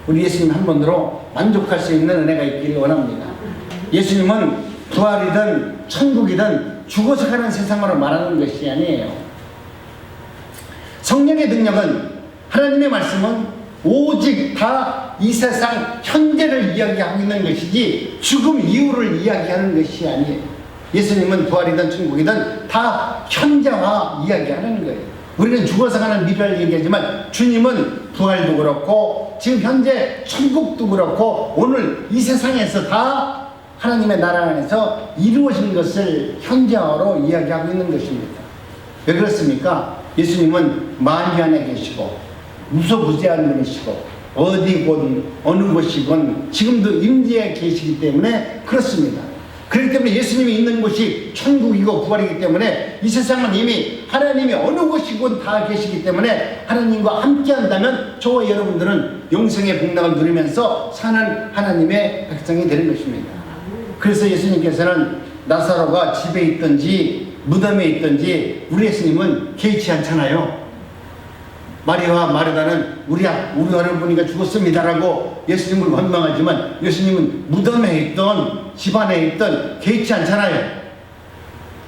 우리 예수님 한 번으로 만족할 수 있는 은혜가 있기를 원합니다. 예수님은 부활이든 천국이든 죽어서 가는 세상으로 말하는 것이 아니에요. 성령의 능력은, 하나님의 말씀은 오직 다 이 세상 현재를 이야기하고 있는 것이지 죽음 이후를 이야기하는 것이 아니에요. 예수님은 부활이든 천국이든 다 현재와 이야기하는 거예요. 우리는 죽어서 가는 미래를 얘기하지만 주님은 부활도 그렇고 지금 현재 천국도 그렇고 오늘 이 세상에서 다 하나님의 나라 안에서 이루어진 것을 현재화로 이야기하고 있는 것입니다. 왜 그렇습니까? 예수님은 만유 안에 계시고 무소부재한 분이시고 어디건 어느 곳이건 지금도 임재해 계시기 때문에 그렇습니다. 그렇기 때문에 예수님이 있는 곳이 천국이고 부활이기 때문에 이 세상은 이미 하나님이 어느 곳이건 다 계시기 때문에 하나님과 함께 한다면 저와 여러분들은 영생의 복락을 누리면서 사는 하나님의 백성이 되는 것입니다. 그래서 예수님께서는 나사로가 집에 있든지 무덤에 있든지 우리 예수님은 개의치 않잖아요. 마리아와 마르다는 우리 어머니가 죽었습니다라고 예수님을 원망하지만 예수님은 무덤에 있던 집안에 있던 개의치 않잖아요.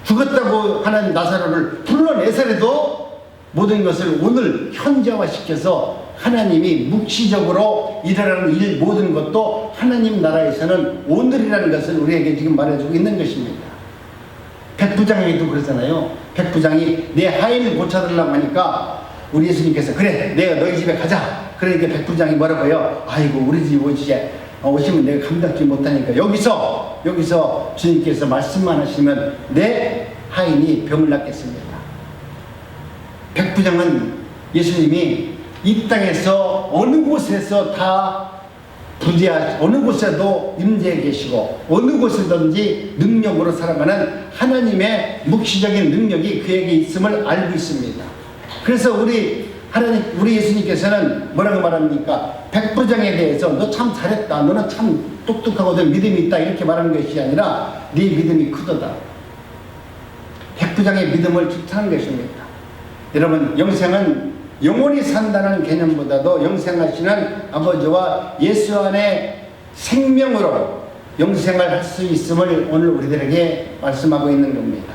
죽었다고 하는 나사로를 불러내서라도 모든 것을 오늘 현재화시켜서 하나님이 묵시적으로 일어나는 일 모든 것도 하나님 나라에서는 오늘이라는 것을 우리에게 지금 말해주고 있는 것입니다. 백부장에게도 그러잖아요. 백부장이 내 하인을 고쳐달라고 하니까 우리 예수님께서 그래 내가 너희 집에 가자. 그러니까 백부장이 뭐라고요? 아이고 우리 집 오시면 내가 감당지 못하니까 여기서 주님께서 말씀만 하시면 내 하인이 병을 낫겠습니다. 백부장은 예수님이 이 땅에서 어느 곳에서 다 어느 곳에도 임재해 계시고 어느 곳에든지 능력으로 살아가는 하나님의 묵시적인 능력이 그에게 있음을 알고 있습니다. 그래서 우리 예수님께서는 뭐라고 말합니까? 백부장에 대해서 너 참 잘했다. 너는 참 똑똑하거든. 믿음이 있다. 이렇게 말하는 것이 아니라 네 믿음이 크도다. 백부장의 믿음을 추천하는 것입니다. 여러분 영생은 영원히 산다는 개념보다도 영생하시는 아버지와 예수 안에 생명으로 영생을 할 수 있음을 오늘 우리들에게 말씀하고 있는 겁니다.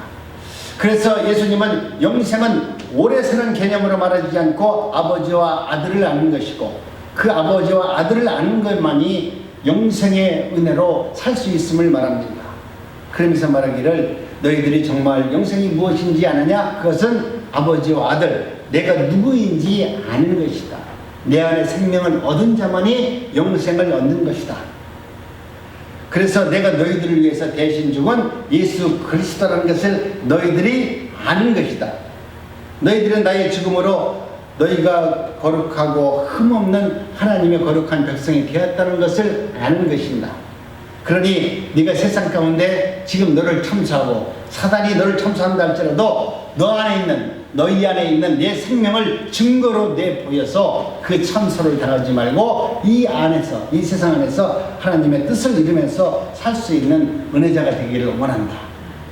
그래서 예수님은 영생은 오래 사는 개념으로 말하지 않고 아버지와 아들을 아는 것이고 그 아버지와 아들을 아는 것만이 영생의 은혜로 살 수 있음을 말합니다. 그러면서 말하기를 너희들이 정말 영생이 무엇인지 아느냐? 그것은 아버지와 아들 내가 누구인지 아는 것이다. 내 안에 생명을 얻은 자만이 영생을 얻는 것이다. 그래서 내가 너희들을 위해서 대신 죽은 예수 그리스도라는 것을 너희들이 아는 것이다. 너희들은 나의 죽음으로 너희가 거룩하고 흠없는 하나님의 거룩한 백성이 되었다는 것을 아는 것이다. 그러니 네가 세상 가운데 지금 너를 참소하고 사단이 너를 참소한다 할지라도 너희 안에 있는 내 생명을 증거로 내보여서 그 참소를 당하지 말고 이 세상 안에서 하나님의 뜻을 이루면서 살 수 있는 은혜자가 되기를 원한다.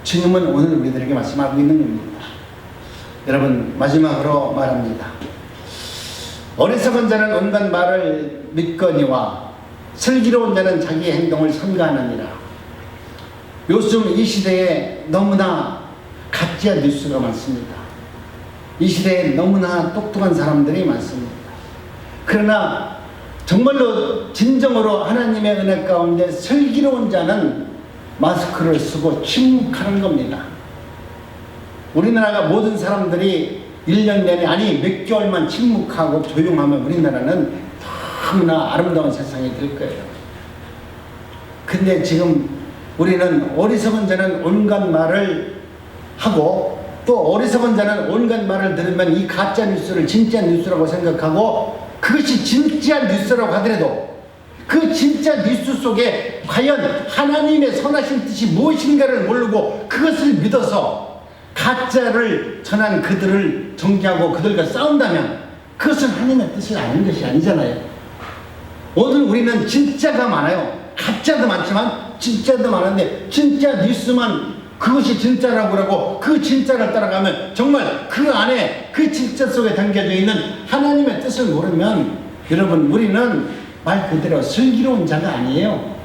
주님은 오늘 우리들에게 말씀하고 있는 겁니다. 여러분 마지막으로 말합니다. 어리석은 자는 온갖 말을 믿거니와 슬기로운 자는 자기의 행동을 삼가하느니라. 요즘 이 시대에 너무나 가짜 뉴스가 많습니다. 이 시대에 너무나 똑똑한 사람들이 많습니다. 그러나 정말로 진정으로 하나님의 은혜 가운데 슬기로운 자는 마스크를 쓰고 침묵하는 겁니다. 우리나라가 모든 사람들이 1년 내내 아니 몇 개월만 침묵하고 조용하면 우리나라는 너무나 아름다운 세상이 될 거예요. 근데 지금 우리는 어리석은 자는 온갖 말을 하고 또 어리석은 자는 온갖 말을 들으면 이 가짜 뉴스를 진짜 뉴스라고 생각하고 그것이 진짜 뉴스라고 하더라도 그 진짜 뉴스 속에 과연 하나님의 선하신 뜻이 무엇인가를 모르고 그것을 믿어서 가짜를 전한 그들을 정죄하고 그들과 싸운다면 그것은 하나님의 뜻을 아는 것이 아니잖아요. 오늘 우리는 진짜가 많아요. 가짜도 많지만 진짜도 많은데 진짜 뉴스만 그것이 진짜라고 그러고 그 진짜를 따라가면 정말 그 안에 그 진짜 속에 담겨져 있는 하나님의 뜻을 모르면 여러분 우리는 말 그대로 슬기로운 자가 아니에요.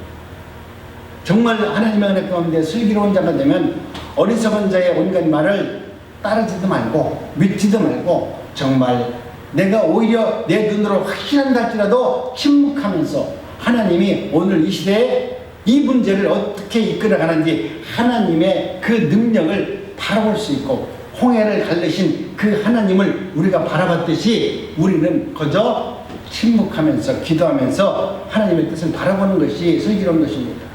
정말 하나님의 은혜 가운데 슬기로운 자가 되면 어리석은 자의 온갖 말을 따르지도 말고 믿지도 말고 정말 내가 오히려 내 눈으로 확신한다 할지라도 침묵하면서 하나님이 오늘 이 시대에 이 문제를 어떻게 이끌어가는지 하나님의 그 능력을 바라볼 수 있고 홍해를 갈르신 그 하나님을 우리가 바라봤듯이 우리는 그저 침묵하면서 기도하면서 하나님의 뜻을 바라보는 것이 슬기로운 것입니다.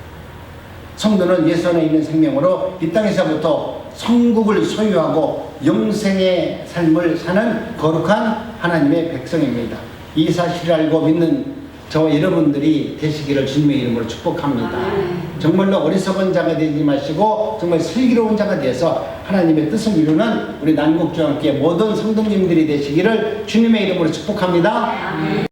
성도는 예수 안에 있는 생명으로 이 땅에서부터 천국을 소유하고 영생의 삶을 사는 거룩한 하나님의 백성입니다. 이 사실을 알고 믿는 저와 여러분들이 되시기를 주님의 이름으로 축복합니다. 정말로 어리석은 자가 되지 마시고 정말 슬기로운 자가 되어서 하나님의 뜻을 이루는 우리 난국중학교의 모든 성도님들이 되시기를 주님의 이름으로 축복합니다.